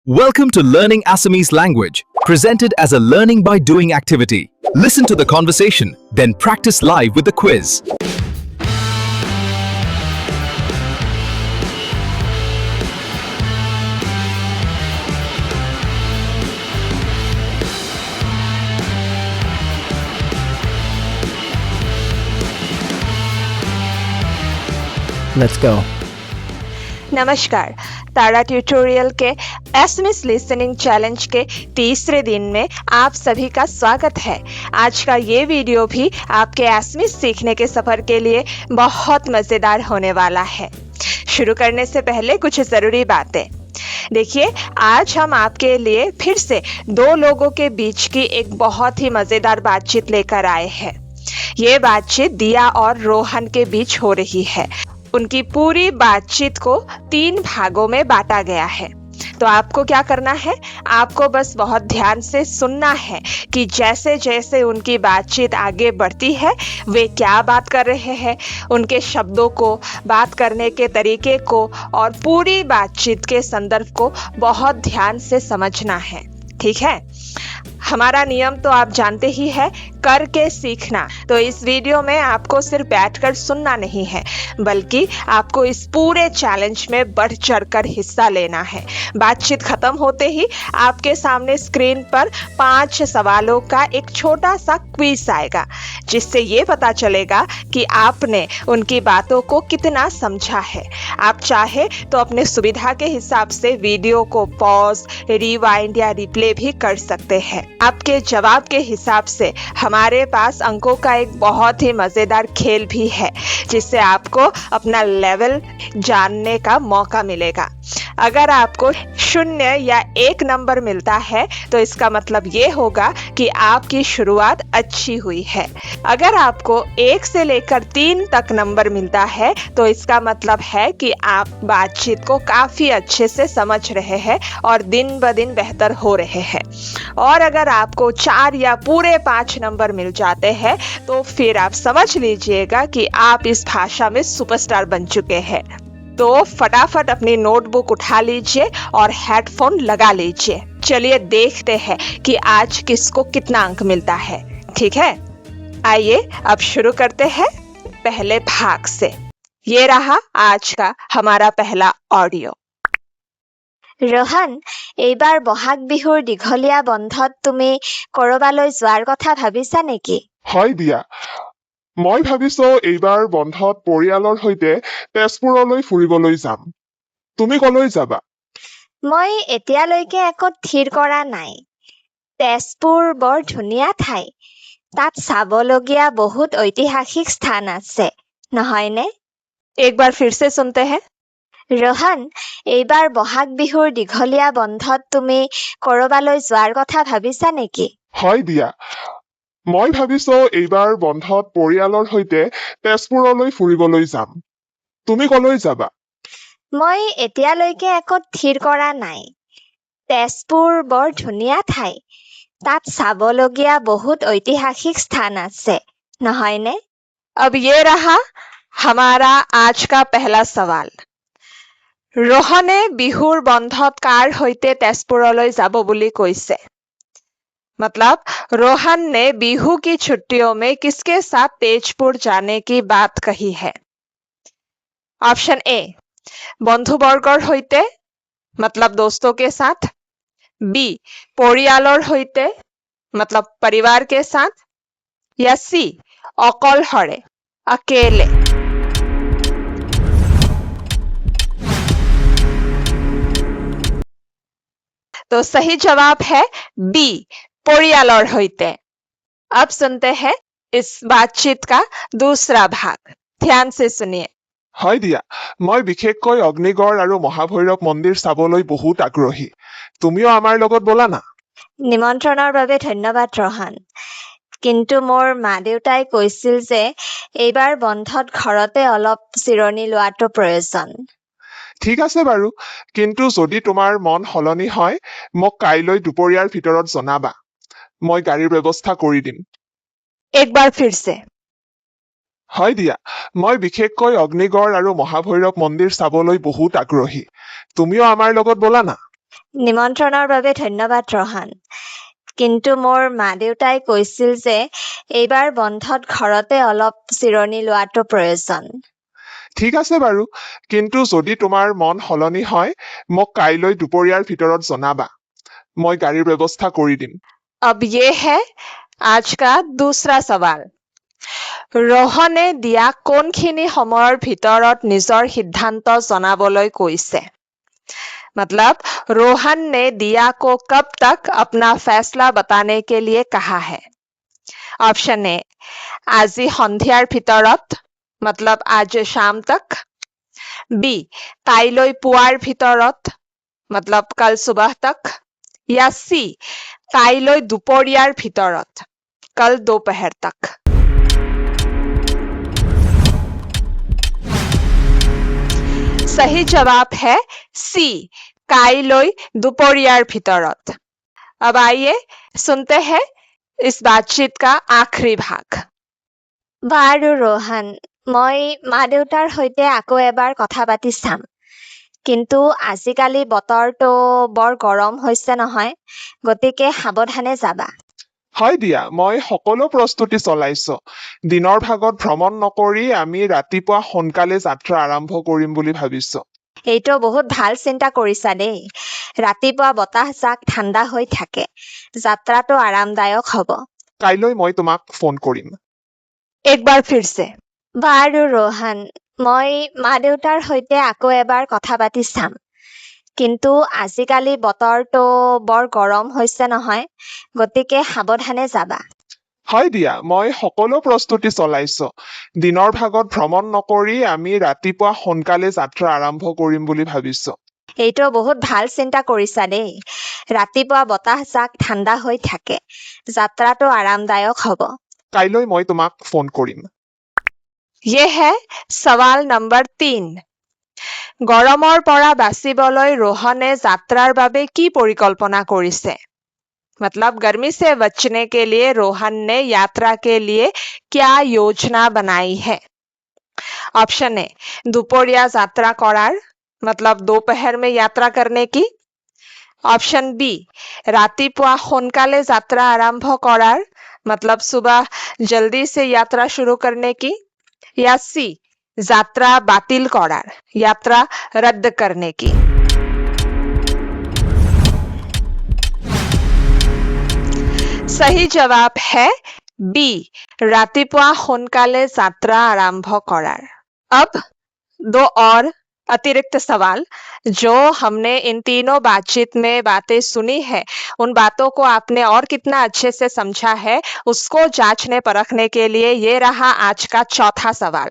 Welcome to Learning Assamese Language, presented as a learning by doing activity. Listen to the conversation, then practice live with the quiz. Let's go. नमस्कार। तारा tutorial के SMS listening challenge के तीसरे दिन में आप सभी का स्वागत है। आज का ये वीडियो भी आपके एसएमएस सीखने के सफर के लिए बहुत मज़ेदार होने वाला है। शुरू करने से पहले कुछ ज़रूरी बातें। देखिए, आज हम आपके लिए फिर से दो लोगों के बीच की एक बहुत ही मज़ेदार बातचीत लेकर आए हैं। ये बातचीत दिया और रोहन के बीच हो रही है। उनकी पूरी बातचीत को 3 भागों में बांटा गया है। तो आपको क्या करना है? आपको बस बहुत ध्यान से सुनना है कि जैसे जैसे उनकी बातचीत आगे बढ़ती है, वे क्या बात कर रहे हैं, उनके शब्दों को, बात करने के तरीके को और पूरी बातचीत के संदर्भ को बहुत ध्यान से समझना है। ठीक है? हमारा नियम तो आप जानते ही है, करके सीखना। तो इस वीडियो में आपको सिर्फ बैठकर सुनना नहीं है, बल्कि आपको इस पूरे चैलेंज में बढ़ चढ़कर हिस्सा लेना है। बातचीत खत्म होते ही आपके सामने स्क्रीन पर 5 सवालों का एक छोटा सा क्विज आएगा, जिससे ये पता चलेगा कि आपने उनकी बातों को कितना समझा है। आप चाहे तो अपने सुविधा के हिसाब से वीडियो को पॉज, रिवाइंड या रिप्ले भी कर सकते हैं। आपके जवाब के हिसाब से हमारे पास अंकों का एक बहुत ही मज़ेदार खेल भी है, जिससे आपको अपना लेवल जानने का मौका मिलेगा। अगर आपको 0 या 1 नंबर मिलता है तो इसका मतलब ये होगा कि आपकी शुरुआत अच्छी हुई है। अगर आपको 1 से लेकर 3 तक नंबर मिलता है तो इसका मतलब है कि आप बातचीत को काफ़ी अच्छे से समझ रहे हैं और दिन ब दिन बेहतर हो रहे हैं। और अगर आपको 4 या पूरे 5 नंबर मिल जाते हैं तो फिर आप समझ लीजिएगा कि आप इस भाषा में सुपरस्टार बन चुके हैं। तो फटाफट अपनी नोटबुक उठा लीजिए और हेडफोन लगा लीजिए। चलिए देखते हैं कि आज किसको कितना अंक मिलता है। ठीक है, आइए अब शुरू करते हैं पहले भाग से। ये रहा आज का हमारा पहला ऑडियो। रोहन, এইবাৰ বহাগ বিহুৰ দীঘলীয়া বন্ধত তুমি কৰবালৈ যোৱাৰ কথা ভাবিছা নেকি? হয় দিয়া, মই ভাবিছো এইবাৰ বন্ধত পৰিয়ালৰ সৈতে তেজপুৰলৈ ফুৰিবলৈ যাম। তুমি কলৈ যাবা? মই এতিয়ালৈকে একো থিৰ কৰা নাই। তেজপুৰ বৰ ধুনীয়া ঠাই। তাত চাবলগীয়া বহুত ঐতিহাসিক স্থান আছে, নহয়নে? एक बार फिर से सुनते हैं। रोहन, এইবাৰ বহাগ বিহুৰ দীঘলীয়া বন্ধত তুমি কৰবালৈ যোৱাৰ কথা ভাবিছা নেকি? হয় দিয়া, মই ভাবিছো এইবাৰ বন্ধত পৰিয়ালৰ সৈতে তেজপুৰলৈ ফুৰিবলৈ যাম। তুমি কলৈ যাবা? মই এতিয়ালৈকে একো থিৰ কৰা নাই। তেজপুৰ বৰ ধুনীয়া ঠাই। তাত চাবলগীয়া বহুত ঐতিহাসিক স্থান আছে, নহয়নে? अब ये रहा हमारा आज का पहला सवाल। रोहने बिहुर बंधत कार होते तेजपुरলৈ যাব বুলি কৈছে। मतलब रोहन ने बिहू की छुट्टियों में किसके साथ तेजपुर जाने की बात कही है? ऑप्शन ए, बंधुबर्गर होते, मतलब दोस्तों के साथ। बी, परियालर होते, मतलब परिवार के साथ। या सी, अकलहरे, अकेले। तो सही जवाब है बी, परियालर होते। अब सुनते हैं इस बातचीत का दूसरा भाग। ध्यान से सुनिए। হয় দিয়া, মই বিশেষকৈ অগ্নিগড় আৰু মহাভৈৰৱ মন্দিৰ চাবলৈ বহুত আগ্ৰহী। তুমিও আমাৰ লগত বলা না? নিমন্ত্ৰণৰ বাবে ধন্যবাদ ৰোহন। কিন্তু মোৰ মা-দেউতাই কৈছিল যে এইবাৰ বন্ধত ঘৰতে অলপ জিৰণি লোৱাটো প্ৰয়োজন। ঠিক আছে বাৰু, কিন্তু যদি তোমাৰ মন সলনি হয় মোক কাইলৈ দুপৰীয়াৰ ভিতৰত জনাবা। মই গাড়ীৰ ব্যৱস্থা কৰি দিম। एक बार फिर से। হয় দিয়া, মই বিশেষকৈ অগ্নিগড় আৰু মহাভৈৰৱ মন্দিৰ চাবলৈ বহুত আগ্ৰহী। তুমিও আমাৰ লগত বলা না? নিমন্ত্ৰণৰ বাবে ধন্যবাদ ৰহান। কিন্তু মোৰ মা-দেউতাই কৈছিল যে এইবাৰ বন্ধত ঘৰতে অলপ জিৰণি লোৱাটো প্ৰয়োজন। ঠিক আছে বাৰু, কিন্তু যদি তোমাৰ মন সলনি হয় মোক কাইলৈ দুপৰীয়াৰ ভিতৰত জনাবা। মই গাড়ীৰ ব্যৱস্থা কৰি দিম। अब ये है आज का दूसरा सवाल। रोहने দিয়া কোনখিনি সময়ৰ ভিতৰত নিজৰ সিদ্ধান্ত জনাবলৈ কৈছে? मतलब रोहन ने दिया को कब तक अपना फैसला बताने के लिए कहा है? ऑप्शन ए আজি সন্ধিয়াৰ ভিতৰত मतलब आज शाम तक। बी কাইলৈ পুৱাৰ ভিতৰত मतलब कल सुबह तक। या सी কাইলৈ দুপৰীয়াৰ ভিতৰত कल दोपहर तक। सही जवाब है सी কাইলৈ দুপৰীয়াৰ ভিতৰত। अब आइए सुनते हैं इस बातचीत का आखिरी भाग। বাৰু ৰোহান, মই মা-দেউতাৰ সৈতে আকৌ এবাৰ কথা পাতি চাম। কিন্তু আজিকালি বতৰটো বৰ গৰম হৈছে নহয়, গতিকে সাৱধানে যাবা। হয় দিয়া, মই সকলো প্ৰস্তুতি চলাইছো। দিনৰ ভাগত ভ্ৰমণ নকৰি আমি ৰাতিপুৱা সোনকালে যাত্ৰা আৰম্ভ কৰিম বুলি ভাবিছো। এইটো বহুত ভাল চিন্তা কৰিছা দেই। ৰাতিপুৱা বতাহজাক ঠাণ্ডা হৈ থাকে, যাত্ৰাটো আৰামদায়ক হ'ব। কাইলৈ মই তোমাক ফোন কৰিম। एक बार फिर से। বাৰু ৰোহান, মই মা-দেউতাৰ সৈতে আকৌ এবাৰ কথা পাতি চাম। কিন্তু আজিকালি বতৰটো বৰ গৰম হৈছে নহয়, গতিকে সাৱধানে যাবা। হয় দিয়া, মই সকলো প্ৰস্তুতি চলাইছো। দিনৰ ভাগত ভ্ৰমণ নকৰি আমি ৰাতিপুৱা সোনকালে যাত্ৰা আৰম্ভ কৰিম বুলি ভাবিছো। এইটো বহুত ভাল চিন্তা কৰিছা দেই। ৰাতিপুৱা বতাহজাক ঠাণ্ডা হৈ থাকে, যাত্ৰাটো আৰামদায়ক হ'ব। কাইলৈ মই তোমাক ফোন কৰিম। ये है सवाल नंबर 3। গৰমৰ পৰা বাচিবলৈ रोहने যাত্ৰাৰ বাবে কি পৰিকল্পনা কৰিছে? मतलब गर्मी से बचने के लिए रोहन ने यात्रा के लिए क्या योजना बनाई है? ऑप्शन ए দুপৰীয়া যাত্ৰা কৰাৰ मतलब दोपहर में यात्रा करने की। ऑप्शन बी रातिपुৱা সোনকালে যাত্ৰা आरंभ কৰাৰ मतलब सुबह जल्दी से यात्रा शुरू करने की। या सी यात्रा बातिल करार यात्रा रद्द करने की। सही जवाब है बी रातिपुৱা সোনকালে यात्रा आरंभ करार। अब दो और अतिरिक्त सवाल जो हमने इन तीनों बातचीत में बातें सुनी है, उन बातों को आपने और कितना अच्छे से समझा है उसको जांचने परखने के लिए ये रहा आज का चौथा सवाल।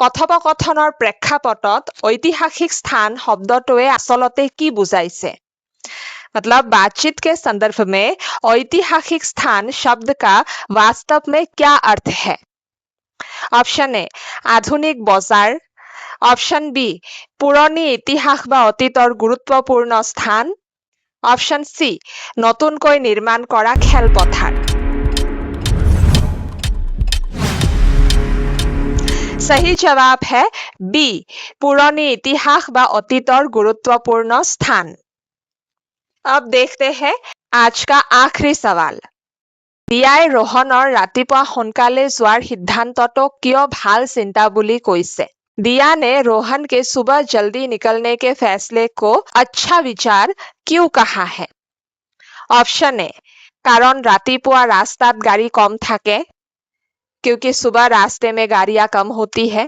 কথোপকথনৰ প্ৰেক্ষাপটত ঐতিহাসিক স্থান শব্দটোৱে আচলতে কি বুজাইছে? मतलब बातचीत के संदर्भ में ऐतिहासिक स्थान शब्द का वास्तव में क्या अर्थ है? ऑप्शन ए आधुनिक बजार। ऑप्शन बी पुरानी इतिहास বা অতীতৰ গুৰুত্বপূৰ্ণ স্থান। ऑप्शन सी নতুনকৈ নিৰ্মাণ কৰা খেলপথাৰ। सही जवाब है बी पुरानी इतिहास বা অতীতৰ গুৰুত্বপূৰ্ণ স্থান। अब देखते हैं आज का आखिरी सवाल। দিয়াই रोहনৰ ৰাতিপুৱা সোনকালে যোৱাৰ সিদ্ধান্তটো কিয় ভাল চিন্তা বুলি কৈছে? दिया ने रोहन के सुबह जल्दी निकलने के फैसले को अच्छा विचार क्यों कहा है? ऑप्शन ए कारण रातिपुৱা रास्तात गाड़ी कम থাকে क्योंकि सुबह रास्ते में गाड़ियां कम होती है।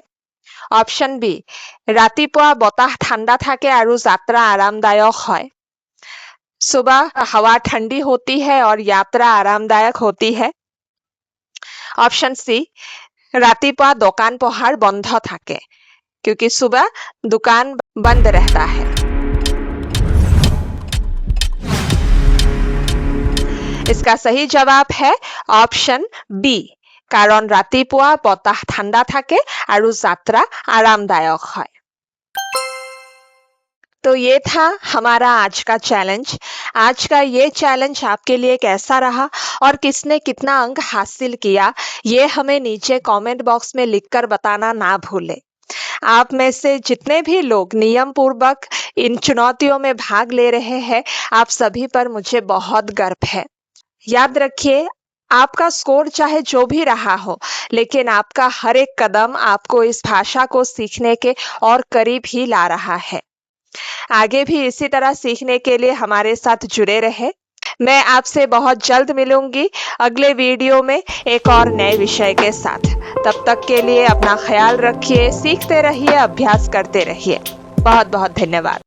ऑप्शन बी रातिपुৱা বতাহ ঠাণ্ডা থাকে আৰু যাত্ৰা आरामदायक হয়। सुबह हवा ठंडी होती है और यात्रा आरामदायक होती है। ऑप्शन सी रातिपुৱা দোকান পোহাৰ বন্ধ থাকে क्योंकि सुबह दुकान बंद रहता है। इसका सही जवाब है ऑप्शन बी कारण रातिपुৱা বতাহ ঠাণ্ডা থাকে আৰু যাত্ৰা आरामदायक है। तो ये था हमारा आज का चैलेंज। आज का ये चैलेंज आपके लिए कैसा रहा और किसने कितना अंक हासिल किया, ये हमें नीचे कमेंट बॉक्स में लिखकर बताना ना भूले। आप में से जितने भी लोग नियम पूर्वक इन चुनौतियों में भाग ले रहे हैं, आप सभी पर मुझे बहुत गर्व है। याद रखिए, आपका स्कोर चाहे जो भी रहा हो, लेकिन आपका हर एक कदम आपको इस भाषा को सीखने के और करीब ही ला रहा है। आगे भी इसी तरह सीखने के लिए हमारे साथ जुड़े रहे। मैं आपसे बहुत जल्द मिलूंगी अगले वीडियो में एक और नए विषय के साथ। तब तक के लिए अपना ख्याल रखिए, सीखते रहिए, अभ्यास करते रहिए। बहुत बहुत धन्यवाद।